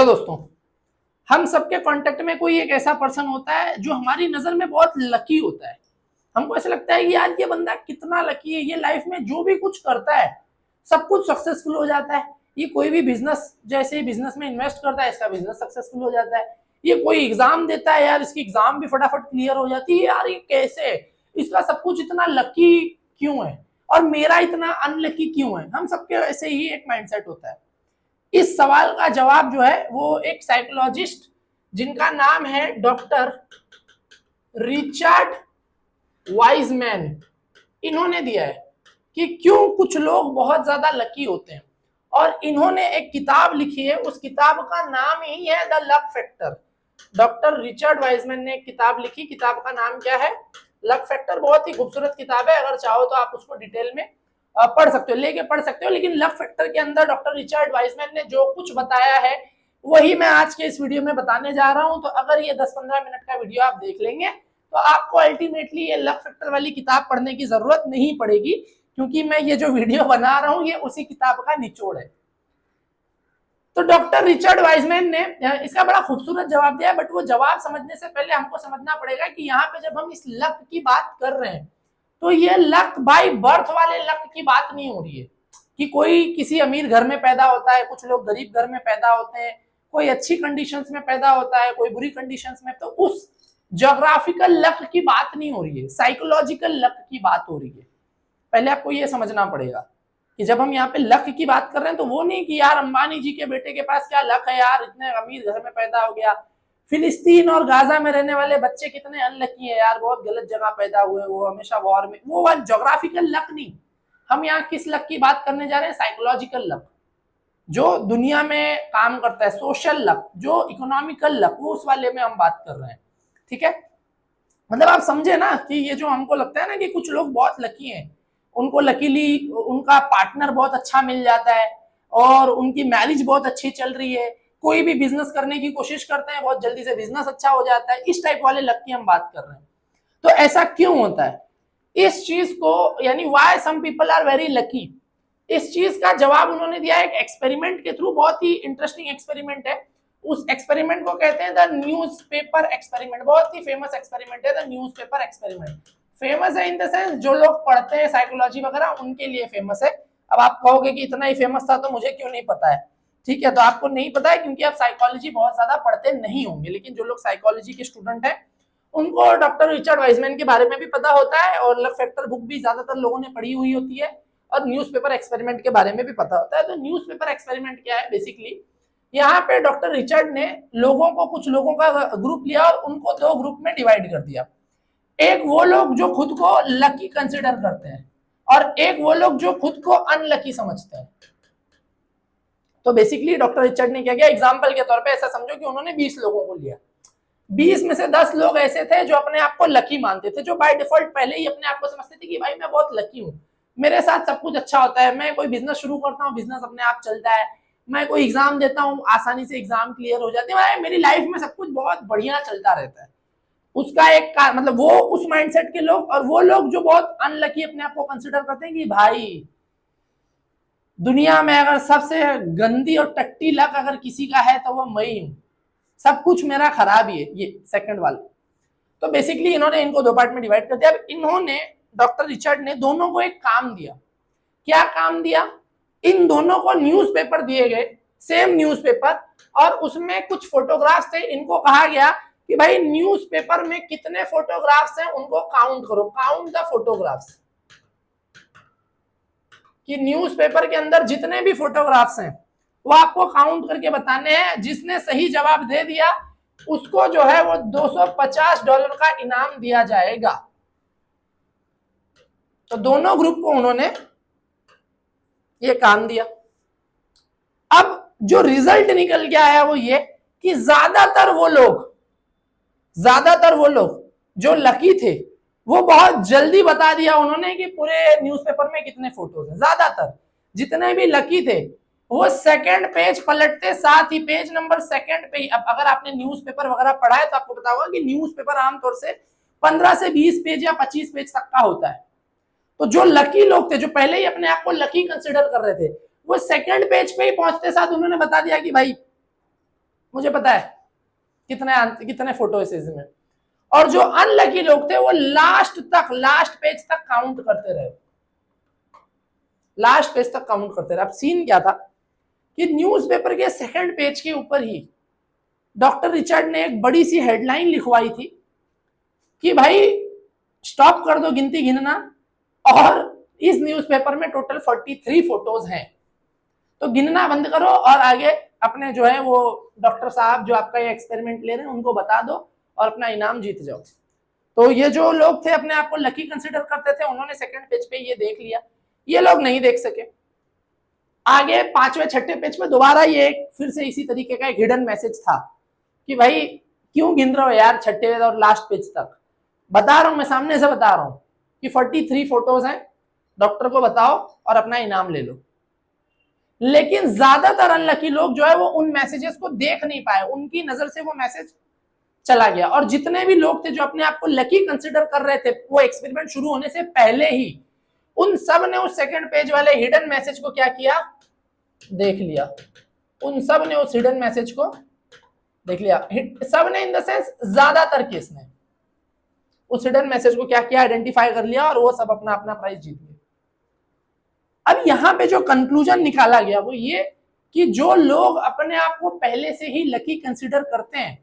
तो दोस्तों, हम सबके कांटेक्ट में कोई एक ऐसा पर्सन होता है जो हमारी नजर में बहुत लकी होता है। हमको ऐसा लगता है कि यार ये बंदा कितना लकी है, ये लाइफ में जो भी कुछ करता है सब कुछ सक्सेसफुल हो जाता है। ये कोई भी बिजनेस, जैसे ही बिजनेस में इन्वेस्ट करता है इसका बिजनेस सक्सेसफुल हो जाता है। ये कोई एग्जाम देता है यार, इसकी एग्जाम भी फटाफट क्लियर हो जाती है। यार ये कैसे, इसका सब कुछ इतना लकी क्यों है और मेरा इतना अनलकी क्यों है। हम सबके ऐसे ही एक माइंडसेट होता है। इस सवाल का जवाब जो है वो एक साइकोलॉजिस्ट जिनका नाम है डॉक्टर रिचर्ड वाइजमैन, इन्होंने दिया है कि क्यों कुछ लोग बहुत ज्यादा लकी होते हैं। और इन्होंने एक किताब लिखी है, उस किताब का नाम ही है the luck factor. Doctor Richard Wiseman ने एक किताब लिखी, किताब का नाम क्या है? Luck factor. बहुत ही खूबसूरत किताब है, अगर चाहो तो आप उसको डिटेल में पढ़ सकते हो, लेके पढ़ सकते हो। लेकिन लक फैक्टर के अंदर डॉक्टर रिचर्ड वाइजमैन ने जो कुछ बताया है वही मैं आज के इस वीडियो में बताने जा रहा हूं। तो अगर ये 10-15 मिनट का वीडियो आप देख लेंगे तो आपको अल्टीमेटली ये लक फैक्टर वाली किताब पढ़ने की जरूरत नहीं पड़ेगी, क्योंकि मैं ये जो वीडियो बना रहा हूं ये उसी किताब का निचोड़ है। तो डॉक्टर रिचर्ड वाइजमैन ने इसका बड़ा खूबसूरत जवाब दिया है, बट वो जवाब समझने से पहले हमको समझना पड़ेगा कि यहाँ पे जब हम इस लक की बात कर रहे हैं तो ये लक बाय बर्थ वाले लक की बात नहीं हो रही है कि कोई किसी अमीर घर में पैदा होता है, कुछ लोग गरीब घर में पैदा होते हैं, कोई अच्छी कंडीशंस में पैदा होता है, कोई बुरी कंडीशंस में। तो उस ज्योग्राफिकल लक की बात नहीं हो रही है, साइकोलॉजिकल लक की बात हो रही है। पहले आपको ये समझना पड़ेगा कि जब हम यहाँ पे लक की बात कर रहे हैं तो वो नहीं कि यार अंबानी जी के बेटे के पास क्या लक है यार, इतने अमीर घर में पैदा हो गया। फिलिस्तीन और गाजा में रहने वाले बच्चे कितने अनलकी है यार, बहुत गलत जगह पैदा हुए, वो हमेशा वॉर में। वो ज्योग्राफिकल लक नहीं, हम यहाँ किस लक की बात करने जा रहे हैं? साइकोलॉजिकल लक, जो दुनिया में काम करता है, सोशल लक, जो इकोनॉमिकल लक, वो उस वाले में हम बात कर रहे हैं। ठीक है, मतलब आप समझे ना कि ये जो हमको लगता है ना कि कुछ लोग बहुत लकी हैं, उनको लकीली उनका पार्टनर बहुत अच्छा मिल जाता है और उनकी मैरिज बहुत अच्छी चल रही है, कोई भी बिजनेस करने की कोशिश करते हैं बहुत जल्दी से बिजनेस अच्छा हो जाता है, इस टाइप वाले लक की हम बात कर रहे हैं। तो ऐसा क्यों होता है इस चीज को, यानी why some people are very lucky, इस चीज का जवाब उन्होंने दिया एक एक्सपेरिमेंट के थ्रू। बहुत ही इंटरेस्टिंग एक्सपेरिमेंट है। उस एक्सपेरिमेंट को कहते हैं द न्यूज़पेपर एक्सपेरिमेंट। बहुत ही फेमस एक्सपेरिमेंट है द न्यूज़पेपर एक्सपेरिमेंट। फेमस है इन द सेंस जो लोग पढ़ते हैं साइकोलॉजी वगैरह उनके लिए फेमस है। अब आप कहोगे कि इतना ही फेमस था तो मुझे क्यों नहीं पता है। ठीक है, तो आपको नहीं पता है क्योंकि आप साइकोलॉजी बहुत ज्यादा पढ़ते नहीं होंगे, लेकिन जो लोग साइकोलॉजी के स्टूडेंट हैं उनको डॉक्टर रिचर्ड वाइजमैन के बारे में भी पता होता है और लक फैक्टर बुक भी ज्यादातर लोगों ने पढ़ी हुई होती है और न्यूज़पेपर एक्सपेरिमेंट के बारे में भी पता होता है। तो न्यूज़पेपर एक्सपेरिमेंट क्या है? बेसिकली यहाँ पे डॉक्टर रिचर्ड ने लोगों को, कुछ लोगों का ग्रुप लिया और उनको दो ग्रुप में डिवाइड कर दिया। एक वो लोग जो खुद को लकी कंसिडर करते हैं और एक वो लोग जो खुद को अनलकी समझते हैं। तो बेसिकली डॉक्टर रिचर्ड ने क्या किया, एग्जाम्पल के तौर पे ऐसा समझो कि उन्होंने 20 लोगों को लिया। 20 में से 10 लोग ऐसे थे जो अपने आप को लकी मानते थे, जो बाय डिफॉल्ट पहले ही अपने आप को समझते थे कि भाई मैं बहुत लकी हूँ, मेरे साथ सब कुछ अच्छा होता है, मैं कोई बिजनेस शुरू करता हूँ बिजनेस अपने आप चलता है, मैं कोई एग्जाम देता हूँ आसानी से एग्जाम क्लियर हो जाते हैं, मेरी लाइफ में सब कुछ बहुत बढ़िया चलता रहता है। उसका एक मतलब वो उस माइंडसेट के लोग, और वो लोग जो बहुत अनलकी अपने आप को कंसिडर करते हैं कि भाई दुनिया में अगर सबसे गंदी और टट्टी लक अगर किसी का है तो वो मैं ही हूं, सब कुछ मेरा खराब ही है, ये सेकंड वाले। तो बेसिकली इन्होंने इनको दो पार्ट में डिवाइड कर दिया। अब इन्होंने, डॉक्टर रिचर्ड ने दोनों को एक काम दिया। क्या काम दिया? इन दोनों को न्यूज़पेपर दिए गए, सेम न्यूज़पेपर, और उसमें कुछ फोटोग्राफ्स थे। इनको कहा गया कि भाई न्यूज़पेपर में कितने फोटोग्राफ्स हैं उनको काउंट करो, काउंट द फोटोग्राफ्स, कि न्यूज़पेपर के अंदर जितने भी फोटोग्राफ्स हैं वो आपको काउंट करके बताने हैं। जिसने सही जवाब दे दिया उसको जो है वो $250 का इनाम दिया जाएगा। तो दोनों ग्रुप को उन्होंने ये काम दिया। अब जो रिजल्ट निकल के आया वो ये कि ज्यादातर वो लोग जो लकी थे वो बहुत जल्दी बता दिया उन्होंने कि पूरे न्यूज़पेपर में कितने फोटोज हैं। ज्यादातर जितने भी लकी थे वो सेकंड पेज पलटते साथ ही पेज नंबर सेकंड पे, अब अगर आपने न्यूज़पेपर वगैरह पढ़ा है तो आपको पता होगा कि न्यूज़पेपर आमतौर से 15 से 20 पेज या 25 पेज तक का होता है। तो जो लकी लोग थे, जो पहले ही अपने आप को लकी कंसिडर कर रहे थे, वो सेकंड पेज पे ही पहुंचते साथ उन्होंने बता दिया कि भाई मुझे पता है कितने कितने फोटो इस में। और जो अनलकी लोग थे वो लास्ट पेज तक काउंट करते रहे, लास्ट पेज तक काउंट करते रहे। अब सीन क्या था कि न्यूज़पेपर के सेकंड पेज के ऊपर ही डॉक्टर रिचर्ड ने एक बड़ी सी हेडलाइन लिखवाई थी कि भाई स्टॉप कर दो गिनती गिनना, और इस न्यूज़पेपर में टोटल 43 फोटोज हैं, तो गिनना बंद करो और आगे अपने जो है वो डॉक्टर साहब जो आपका ये एक्सपेरिमेंट ले रहे हैं उनको बता दो और अपना इनाम जीत जाओ। तो ये जो लोग थे अपने आप को लकी कंसिडर करते थे, उन्होंने सेकंड पेज पे ये देख लिया, ये लोग नहीं देख सके। आगे पांचवें छठे पेज पे दोबारा ये फिर से इसी तरीके का एक हिडन मैसेज था कि भाई क्यों गिन रहे हो यार छठे और लास्ट पेज तक, बता रहा हूं मैं सामने से बता रहा हूं कि 43 फोटोज हैं, डॉक्टर को बताओ और अपना इनाम ले लो। लेकिन ज्यादातर अनलकी लोग जो है वो उन मैसेजेस को देख नहीं पाए, उनकी नजर से वो मैसेज चला गया। और जितने भी लोग थे जो अपने आप को लकी कंसिडर कर रहे थे वो एक्सपेरिमेंट शुरू होने से पहले ही, उन सब ने उस सेकंड पेज वाले हिडन मैसेज को क्या किया, देख लिया। उन सब ने उस हिडन मैसेज को देख लिया, सब ने इन द सेंस ज्यादातर केस ने उस हिडन मैसेज को क्या किया, आइडेंटिफाई कर लिया और वो सब अपना अपना प्राइज जीत गए। अब यहां पे जो कंक्लूजन निकाला गया वो ये कि जो लोग अपने आप को पहले से ही लकी कंसीडर करते हैं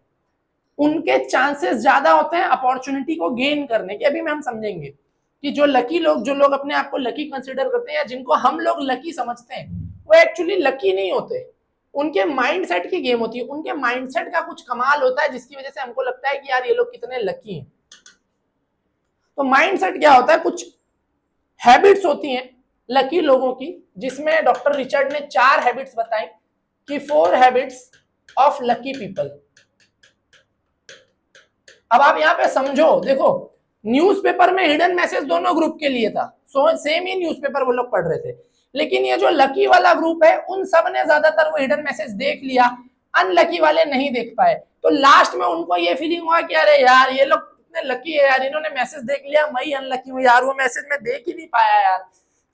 उनके चांसेस ज्यादा होते हैं अपॉर्चुनिटी को गेन करने के। अभी में हम समझेंगे कि जो लोग अपने आप को लकी कंसीडर करते हैं या जिनको हम लोग लकी समझते हैं वो एक्चुअली लकी नहीं होते, उनके माइंडसेट की गेम होती है। उनके माइंडसेट का कुछ कमाल होता है जिसकी वजह से हमको लगता है कि यार ये लोग कितने लकी हैं। तो माइंडसेट क्या होता है, कुछ हैबिट्स होती हैं लकी लोगों की, जिसमें डॉक्टर रिचर्ड ने 4 हैबिट्स बताई कि 4 हैबिट्स ऑफ लकी पीपल। अब आप यहां पे समझो, देखो न्यूज़पेपर में हिडन मैसेज दोनों ग्रुप के लिए था, सेम ही न्यूज़पेपर वो लोग पढ़ रहे थे, लेकिन ये जो लकी वाला ग्रुप है उन सब ने ज्यादातर वो हिडन मैसेज देख लिया, अनलकी वाले नहीं देख पाए। तो लास्ट में उनको ये फीलिंग हुआ कि अरे यार ये लोग कितने लकी है यार, इन्होंने मैसेज देख लिया, मैं ही अनलकी हूँ यार, वो मैसेज मैं देख ही नहीं पाया यार,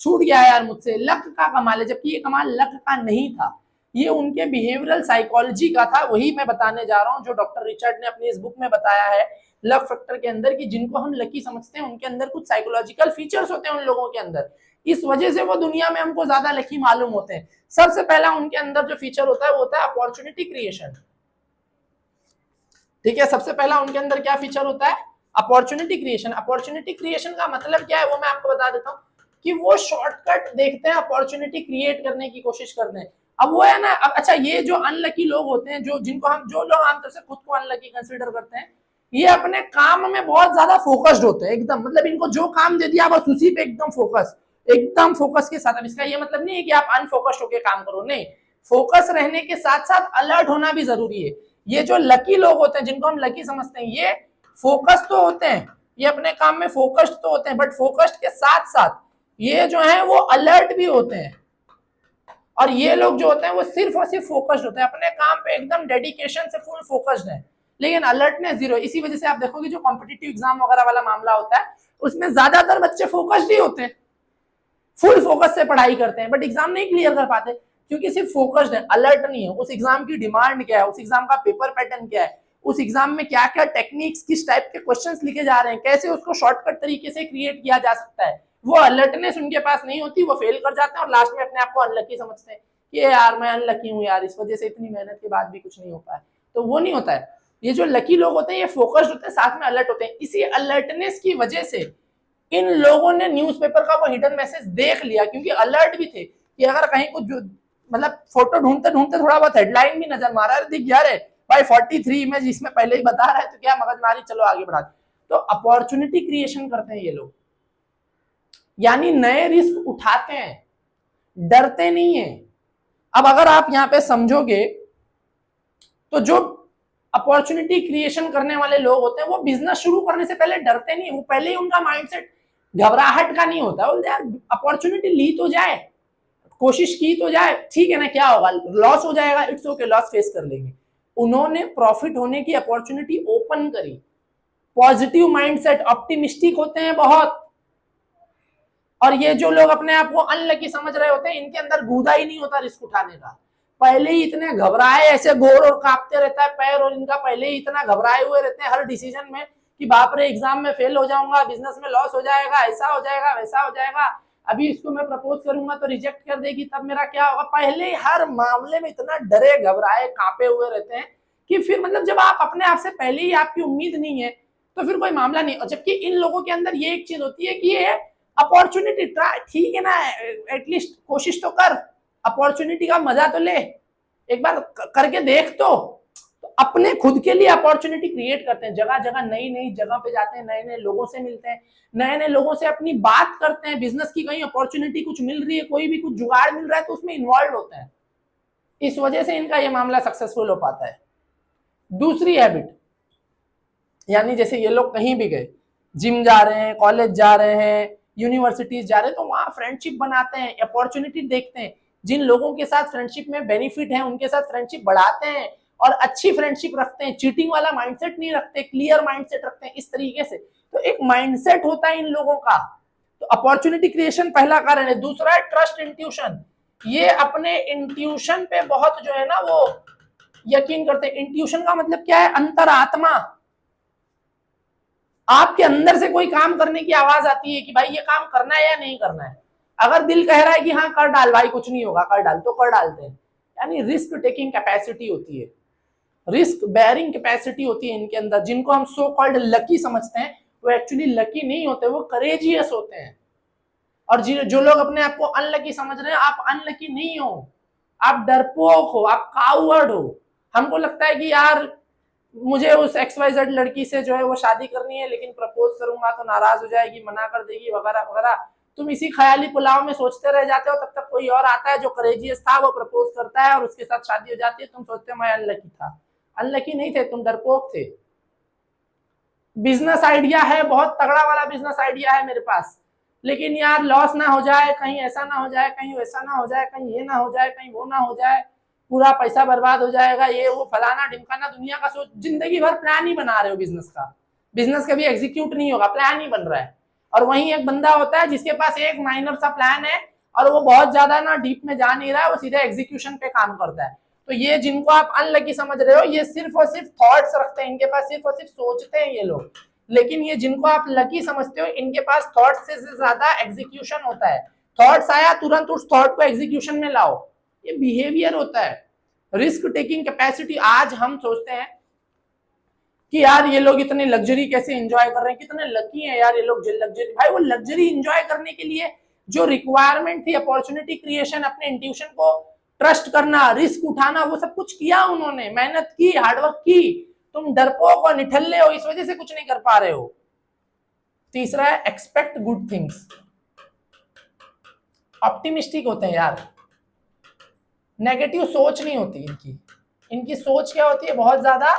छूट गया यार मुझसे। लक का कमाल है, जबकि ये कमाल लक का नहीं था, ये उनके बिहेवियरल साइकोलॉजी का था। वही मैं बताने जा रहा हूं जो डॉक्टर रिचर्ड ने अपनी इस बुक में बताया है लक फैक्टर के अंदर, कि जिनको हम लकी समझते हैं उनके अंदर कुछ साइकोलॉजिकल फीचर्स होते हैं उन लोगों के अंदर, इस वजह से वो दुनिया में हमको ज्यादा लकी मालूम होते हैं। सबसे पहला उनके अंदर जो फीचर होता है वो होता है अपॉर्चुनिटी क्रिएशन। ठीक है, सबसे पहला उनके अंदर क्या फीचर होता है, अपॉर्चुनिटी क्रिएशन। अपॉर्चुनिटी क्रिएशन का मतलब क्या है वो मैं आपको बता देता हूँ कि वो शॉर्टकट देखते हैं, अपॉर्चुनिटी क्रिएट करने की कोशिश करते हैं। अब वो है ना, अब अच्छा ये जो अनलकी लोग होते हैं, जो लोग आमतौर से खुद को अनलकी कंसीडर करते हैं, ये अपने काम में बहुत ज्यादा फोकस्ड होते हैं एकदम, मतलब इनको जो काम दे दिया बस उसी पे एकदम फोकस के साथ। अब इसका ये मतलब नहीं है कि आप अनफोकस्ड होकर काम करो, नहीं, फोकस रहने के साथ साथ अलर्ट होना भी जरूरी है। ये जो लकी लोग होते हैं जिनको हम लकी समझते हैं, ये फोकस तो होते हैं, ये अपने काम में फोकस्ड तो होते हैं, बट फोकस्ड के साथ साथ ये जो है वो अलर्ट भी होते हैं। और ये लोग जो होते हैं वो सिर्फ और सिर्फ फोकस्ड होते हैं, अपने काम पे एकदम डेडिकेशन से फुल फोकस्ड है, लेकिन अलर्टनेस जीरो। इसी वजह से आप देखोगे जो कॉम्पिटिटिव एग्जाम वगैरह वाला मामला होता है उसमें ज्यादातर बच्चे फोकस्ड ही होते हैं, फुल फोकस से पढ़ाई करते हैं, बट एग्जाम नहीं क्लियर कर पाते क्योंकि सिर्फ फोकस्ड है, अलर्ट नहीं है। उस एग्जाम की डिमांड क्या है, उस एग्जाम का पेपर पैटर्न क्या है, उस एग्जाम में क्या क्या टेक्निक्स, किस टाइप के क्वेश्चंस लिखे जा रहे हैं, कैसे उसको शॉर्टकट तरीके से क्रिएट किया जा सकता है, वो अलर्टनेस उनके पास नहीं होती, वो फेल कर जाते हैं और लास्ट में अपने आप को अनलकी समझते हैं कि यार मैं अनलकी हूँ यार, इस वजह से इतनी मेहनत के बाद भी कुछ नहीं हो पाया। तो वो नहीं होता है। ये जो लकी लोग होते हैं ये फोकस्ड होते हैं, साथ में अलर्ट होते हैं। इसी अलर्टनेस की वजह से इन लोगों ने न्यूज़पेपर का वो हिडन मैसेज देख लिया, क्योंकि अलर्ट भी थे कि अगर कहीं कुछ मतलब फोटो ढूंढते ढूंढते थोड़ा बहुत हेडलाइन भी नजर मारा, दिख गया रे भाई 43 इमेज इसमें पहले ही बता रहा है, तो क्या मगजमारी, चलो आगे बढ़ा। तो अपॉर्चुनिटी क्रिएशन करते हैं ये लोग, यानी नए रिस्क उठाते हैं, डरते नहीं है। अब अगर आप यहां पे समझोगे तो जो अपॉर्चुनिटी क्रिएशन करने वाले लोग होते हैं वो बिजनेस शुरू करने से पहले डरते नहीं, वो पहले ही उनका माइंडसेट घबराहट का नहीं होता, बोलते यार अपॉर्चुनिटी ली तो जाए, कोशिश की तो जाए, ठीक है ना, क्या होगा, लॉस हो जाएगा, इट्स ओके, लॉस फेस कर लेंगे। उन्होंने प्रॉफिट होने की अपॉर्चुनिटी ओपन करी, पॉजिटिव माइंडसेट, ऑप्टिमिस्टिक होते हैं बहुत। और ये जो लोग अपने आप को अनलकी समझ रहे होते हैं इनके अंदर गूदा ही नहीं होता रिस्क उठाने का, पहले ही इतने घबराए, ऐसे घोर और कांपते रहता है पैर, और इनका पहले ही इतना घबराए हुए रहते हैं हर डिसीजन में कि बाप रे एग्जाम में फेल हो जाऊंगा, बिजनेस में लॉस हो जाएगा, ऐसा हो जाएगा, वैसा हो जाएगा, अभी इसको मैं प्रपोज करूंगा तो रिजेक्ट कर देगी, तब मेरा क्या होगा। पहले ही हर मामले में इतना डरे घबराए कांपे हुए रहते हैं कि फिर मतलब जब आप अपने आप से पहले ही आपकी उम्मीद नहीं है तो फिर कोई मामला नहीं। और जबकि इन लोगों के अंदर ये एक चीज होती है कि ये अपॉर्चुनिटी ट्राई, ठीक है ना, एटलीस्ट कोशिश तो कर, अपॉर्चुनिटी का मजा तो ले, एक बार करके देख। तो अपने खुद के लिए अपॉर्चुनिटी क्रिएट करते हैं, जगह जगह नई नई जगह पे जाते हैं, नए नए लोगों से मिलते हैं, नए नए लोगों से अपनी बात करते हैं, बिजनेस की कहीं अपॉर्चुनिटी कुछ मिल रही है, कोई भी कुछ जुगाड़ मिल रहा है तो उसमें इन्वॉल्व होते हैं। इस वजह से इनका ये मामला सक्सेसफुल हो पाता है। दूसरी हैबिट, यानी जैसे ये लोग कहीं भी गए, जिम जा रहे हैं, कॉलेज जा रहे हैं, यूनिवर्सिटीज जा रहे हैं, तो वहां फ्रेंडशिप बनाते हैं, अपॉर्चुनिटी देखते हैं, जिन लोगों के साथ फ्रेंडशिप में बेनिफिट है उनके साथ फ्रेंडशिप बढ़ाते हैं और अच्छी फ्रेंडशिप रखते हैं, चीटिंग वाला माइंडसेट नहीं रखते, क्लियर माइंडसेट रखते हैं, इस तरीके से। तो एक माइंडसेट होता है इन लोगों का। तो अपॉर्चुनिटी क्रिएशन पहला कारण है। दूसरा है ट्रस्ट इंट्यूशन, ये अपने इंट्यूशन पे बहुत जो है ना वो यकीन करते हैं। इंट्यूशन का मतलब क्या है? अंतरात्मा। आपके अंदर से कोई काम करने की आवाज आती है कि भाई ये काम करना है या नहीं करना है। अगर दिल कह रहा है कि हाँ कर डाल भाई, कुछ नहीं होगा, कर डाल, तो कर डालते हैं। यानी रिस्क टेकिंग कैपेसिटी होती है, रिस्क बेयरिंग कैपेसिटी होती है इनके अंदर। जिनको हम सो कॉल्ड लकी समझते हैं वो एक्चुअली लकी नहीं होते, वो करेजियस होते हैं। और जो लोग अपने आप को अनलकी समझ रहे हैं, आप अनलकी नहीं हो, आप डरपोक हो, आप काउवर्ड हो। हमको लगता है कि यार मुझे उस XYZ लड़की से जो है वो शादी करनी है, लेकिन प्रपोज करूंगा तो नाराज हो जाएगी, मना कर देगी, वगैरह वगैरह। तुम इसी ख्याली पुलाव में सोचते रह जाते हो, तब तक कोई और आता है जो करेजियस था, वो प्रपोज करता है और उसके साथ शादी हो जाती है। तुम सोचते हो मैं अनलकी था। अनलकी नहीं थे, तुम डरपोक थे। बिजनेस आइडिया है, बहुत तगड़ा वाला बिजनेस आइडिया है मेरे पास, लेकिन यार लॉस ना हो जाए, कहीं ऐसा ना हो जाए, कहीं वैसा ना हो जाए, कहीं ये ना हो जाए, कहीं वो ना हो जाए, पूरा पैसा बर्बाद हो जाएगा, ये वो फलाना ढिमकाना, दुनिया का सोच। जिंदगी भर प्लान ही बना रहे हो बिजनेस का, बिजनेस कभी एग्जीक्यूट नहीं होगा, प्लान ही बन रहा है। और वहीं एक बंदा होता है जिसके पास एक माइनर सा प्लान है और वो बहुत ज्यादा ना डीप में जा नहीं रहा है, वो सीधे एग्जीक्यूशन पे काम करता है। तो ये जिनको आप अनलकी समझ रहे हो, ये सिर्फ और सिर्फ थॉट्स रखते हैं, इनके पास सिर्फ और सिर्फ सोचते हैं ये लोग। लेकिन ये जिनको आप लकी समझते हो, इनके पास थॉट से ज्यादा एग्जीक्यूशन होता है। थॉट्स आया, तुरंत उस थॉट को एग्जीक्यूशन में लाओ, ये बिहेवियर होता है। Risk taking capacity. आज हम सोचते हैं कि यार ये लोग इतने लग्जरी कैसे एंजॉय कर रहे हैं, कितने लकी हैं यार ये लोग लग्जरी। भाई वो लग्जरी एंजॉय करने के लिए जो रिक्वायरमेंट थी, अपॉर्चुनिटी क्रिएशन, अपने इंट्यूशन को ट्रस्ट करना, रिस्क उठाना, वो सब कुछ किया उन्होंने, मेहनत की, हार्डवर्क की। तुम डरपोक और निठल्ले हो, इस वजह से कुछ नहीं कर पा रहे हो। तीसरा है एक्सपेक्ट गुड थिंग्स। ऑप्टिमिस्टिक होते हैं यार, नेगेटिव सोच नहीं होती इनकी। इनकी सोच क्या होती है? बहुत ज्यादा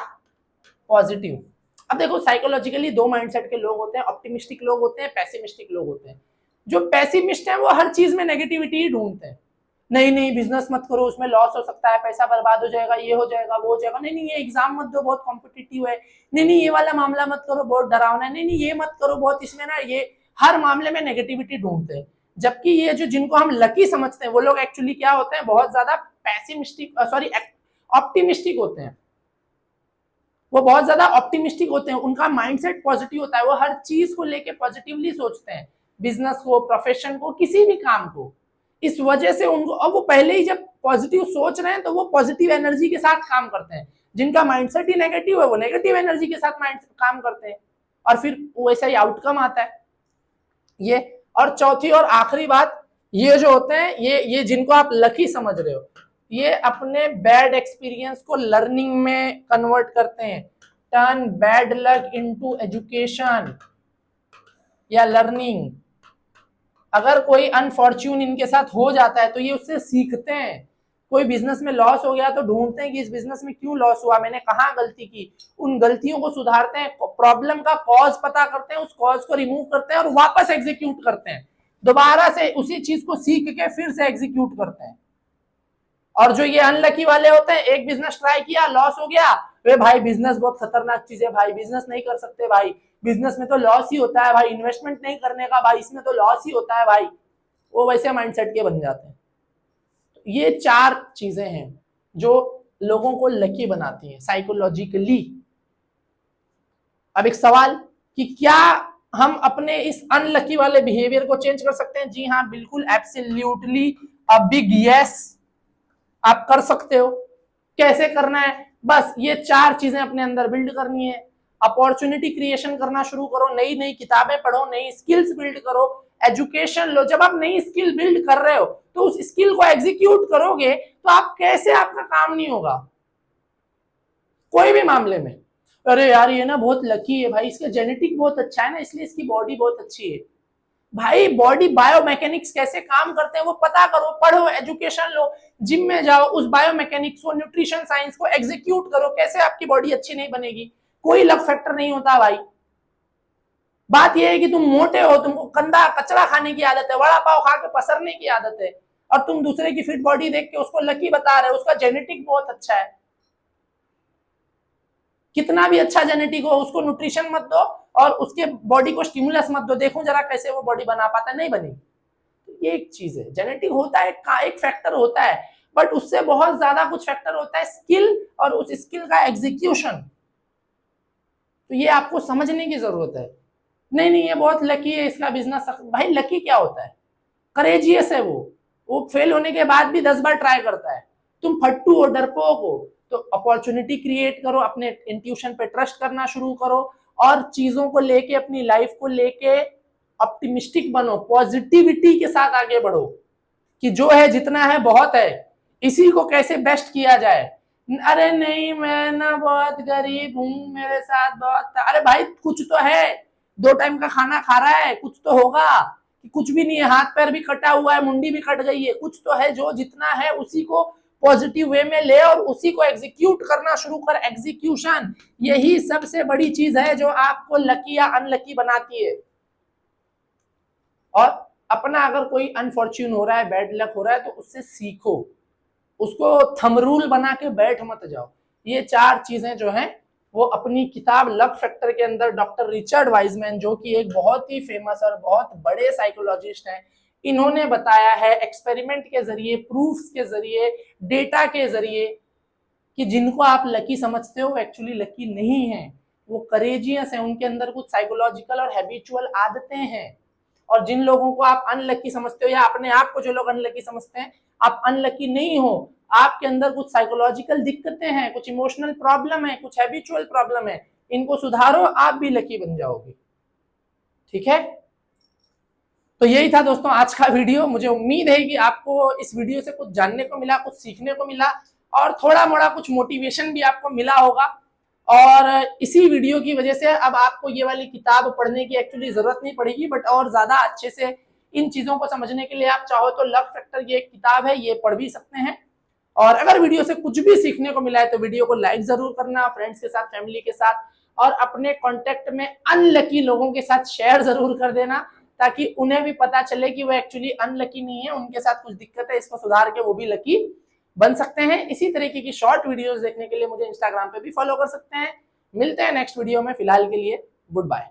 पॉजिटिव। अब देखो साइकोलॉजिकली दो माइंडसेट के लोग होते हैं, ऑप्टिमिस्टिक लोग होते हैं, पेसिमिस्टिक लोग होते हैं। जो पेसिमिस्ट है वो हर चीज में नेगेटिविटी ही ढूंढते हैं। नहीं नहीं बिजनेस मत करो, उसमें लॉस हो सकता है, पैसा बर्बाद हो जाएगा, ये हो जाएगा, वो हो जाएगा, नहीं नहीं ये एग्जाम मत दो, बहुत कॉम्पिटिटिव है, नहीं नहीं ये वाला मामला मत करो, बहुत डरावना है, नहीं नहीं ये मत करो, बहुत इसमें ना, ये हर मामले में नेगेटिविटी ढूंढते हैं। जबकि ये जो जिनको हम लकी समझते हैं वो लोग एक्चुअली क्या होते हैं? बहुत ज्यादा पेसिमिस्टिक, सॉरी ऑप्टिमिस्टिक होते हैं। वो बहुत ज्यादा ऑप्टिमिस्टिक होते हैं, उनका माइंडसेट पॉजिटिव होता है, वो हर चीज को लेके पॉजिटिवली सोचते हैं, बिजनेस को, प्रोफेशन को, किसी भी काम को। इस वजह से उनको, अब वो पहले ही जब पॉजिटिव सोच रहे हैं तो वो पॉजिटिव एनर्जी के साथ काम करते हैं। जिनका माइंडसेट ही नेगेटिव है वो नेगेटिव एनर्जी के साथ काम करते हैं, और फिर वैसा ही आउटकम आता है ये। और चौथी और आखिरी बात, ये जो होते हैं, ये जिनको आप लकी समझ रहे हो, ये अपने बैड एक्सपीरियंस को लर्निंग में कन्वर्ट करते हैं। Turn bad luck into education या लर्निंग। अगर कोई अनफॉर्च्यून इनके साथ हो जाता है तो ये उससे सीखते हैं। कोई बिजनेस में लॉस हो गया तो ढूंढते हैं कि इस बिजनेस में क्यों लॉस हुआ, मैंने कहाँ गलती की, उन गलतियों को सुधारते हैं, प्रॉब्लम का कॉज पता करते हैं, उस कॉज को रिमूव करते हैं और वापस एग्जीक्यूट करते हैं, दोबारा से उसी चीज को सीख के फिर से एग्जीक्यूट करते हैं। और जो ये अनलकी वाले होते हैं, एक बिजनेस ट्राई किया, लॉस हो गया, वे भाई बिजनेस बहुत खतरनाक चीज है भाई, बिजनेस नहीं कर सकते भाई, बिजनेस में तो लॉस ही होता है भाई, इन्वेस्टमेंट नहीं करने का भाई, इसमें तो लॉस ही होता है भाई। वो वैसे माइंडसेट के बन जाते हैं। ये चार चीजें हैं जो लोगों को लकी बनाती हैं साइकोलॉजिकली। अब एक सवाल कि क्या हम अपने इस अनलकी वाले बिहेवियर को चेंज कर सकते हैं? जी हाँ, बिल्कुल, एब्सोल्युटली, अ बिग यस, आप कर सकते हो। कैसे करना है? बस ये 4 चीजें अपने अंदर बिल्ड करनी है। अपॉर्चुनिटी क्रिएशन करना शुरू करो, नई नई किताबें पढ़ो, नई स्किल्स बिल्ड करो, एजुकेशन लो। जब आप नई स्किल बिल्ड कर रहे हो तो उस स्किल को एग्जीक्यूट करोगे तो आप कैसे आपका काम नहीं होगा कोई भी मामले में। अरे यार ये ना बहुत लकी है भाई, इसका जेनेटिक बहुत अच्छा है ना, इसलिए इसकी बॉडी बहुत अच्छी है। भाई बॉडी बायोमैकेनिक्स कैसे काम करते हैं वो पता करो, पढ़ो, एजुकेशन लो, जिम में जाओ, उस बायोमैकेनिक्स को, न्यूट्रिशन साइंस को एग्जीक्यूट करो। कैसे आपकी बॉडी अच्छी नहीं बनेगी? कोई लक फैक्टर नहीं होता भाई। बात यह है कि तुम मोटे हो, तुमको कंधा कचरा खाने की आदत है, वड़ा पाव खा के पसरने की आदत है, और तुम दूसरे की फिट बॉडी देख के उसको लकी बता रहे हो, उसका जेनेटिक बहुत अच्छा है। कितना भी अच्छा जेनेटिक हो, उसको न्यूट्रिशन मत दो और उसके बॉडी को स्टिमुलस मत दो, देखो जरा कैसे वो बॉडी बना पाता है, नहीं बनेगी। तो ये एक चीज है, जेनेटिक होता है, एक फैक्टर होता है, बट उससे बहुत ज्यादा कुछ फैक्टर होता है स्किल और उस स्किल का एग्जीक्यूशन। तो ये आपको समझने की जरूरत है। नहीं नहीं ये बहुत लकी है, इसका बिजनेस। भाई लकी क्या होता है? करेजियस है वो फेल होने के बाद भी 10 बार ट्राई करता है। तुम फट्टू हो, डरपोक हो, तो अपॉर्चुनिटी क्रिएट करो, अपने इंट्यूशन पे ट्रस्ट करना शुरू करो, और चीजों को लेके, अपनी लाइफ को लेके ऑप्टिमिस्टिक बनो, पॉजिटिविटी के साथ आगे बढ़ो कि जो है जितना है बहुत है, इसी को कैसे बेस्ट किया जाए। अरे नहीं मैं ना बहुत गरीब हूं, मेरे साथ बहुत, अरे भाई कुछ तो है, 2 टाइम का खाना खा रहा है, कुछ तो होगा। कुछ भी नहीं है, हाथ पैर भी कटा हुआ है, मुंडी भी कट गई है, कुछ तो है। जो जितना है उसी को पॉजिटिव वे में ले और उसी को एग्जीक्यूट करना शुरू कर। एग्जीक्यूशन यही सबसे बड़ी चीज है जो आपको लकी या अनलकी बनाती है। और अपना अगर कोई अनफॉर्च्यून हो रहा है, बैड लक हो रहा है, तो उससे सीखो, उसको थंब रूल बना के बैठ मत जाओ। ये 4 चीजें जो हैं वो अपनी किताब लक फैक्टर के अंदर डॉक्टर रिचर्ड वाइजमैन, जो कि एक बहुत ही फेमस और बहुत बड़े साइकोलॉजिस्ट हैं, इन्होंने बताया है एक्सपेरिमेंट के जरिए, प्रूफ्स के जरिए, डेटा के जरिए, कि जिनको आप लकी समझते हो एक्चुअली लकी नहीं है, वो करेजियस है, उनके अंदर कुछ साइकोलॉजिकल और हैबिचुअल आदतें हैं। और जिन लोगों को आप अनलकी समझते हो, या अपने आप को जो लोग अनलकी समझते हैं, आप अनलकी नहीं हो, आपके अंदर कुछ साइकोलॉजिकल दिक्कतें हैं, कुछ इमोशनल प्रॉब्लम है, कुछ हैबिचुअल प्रॉब्लम है, इनको सुधारो, आप भी लकी बन जाओगे। ठीक है, तो यही था दोस्तों आज का वीडियो। मुझे उम्मीद है कि आपको इस वीडियो से कुछ जानने को मिला, कुछ सीखने को मिला, और थोड़ा मोड़ा कुछ मोटिवेशन भी आपको मिला होगा। और इसी वीडियो की वजह से अब आपको ये वाली किताब पढ़ने की एक्चुअली जरूरत नहीं पड़ेगी, बट और ज्यादा अच्छे से इन चीजों को समझने के लिए आप चाहो तो लक फैक्टर की एक किताब है, ये पढ़ भी सकते हैं। और अगर वीडियो से कुछ भी सीखने को मिला है तो वीडियो को लाइक जरूर करना, फ्रेंड्स के साथ, फैमिली के साथ, और अपने कॉन्टेक्ट में अनलकी लोगों के साथ शेयर जरूर कर देना, ताकि उन्हें भी पता चले कि वो एक्चुअली अनलकी नहीं है, उनके साथ कुछ दिक्कत है, इसको सुधार के वो भी लकी बन सकते हैं। इसी तरीके की शॉर्ट वीडियोस देखने के लिए मुझे इंस्टाग्राम पे भी फॉलो कर सकते हैं। मिलते हैं नेक्स्ट वीडियो में, फिलहाल के लिए गुड बाय।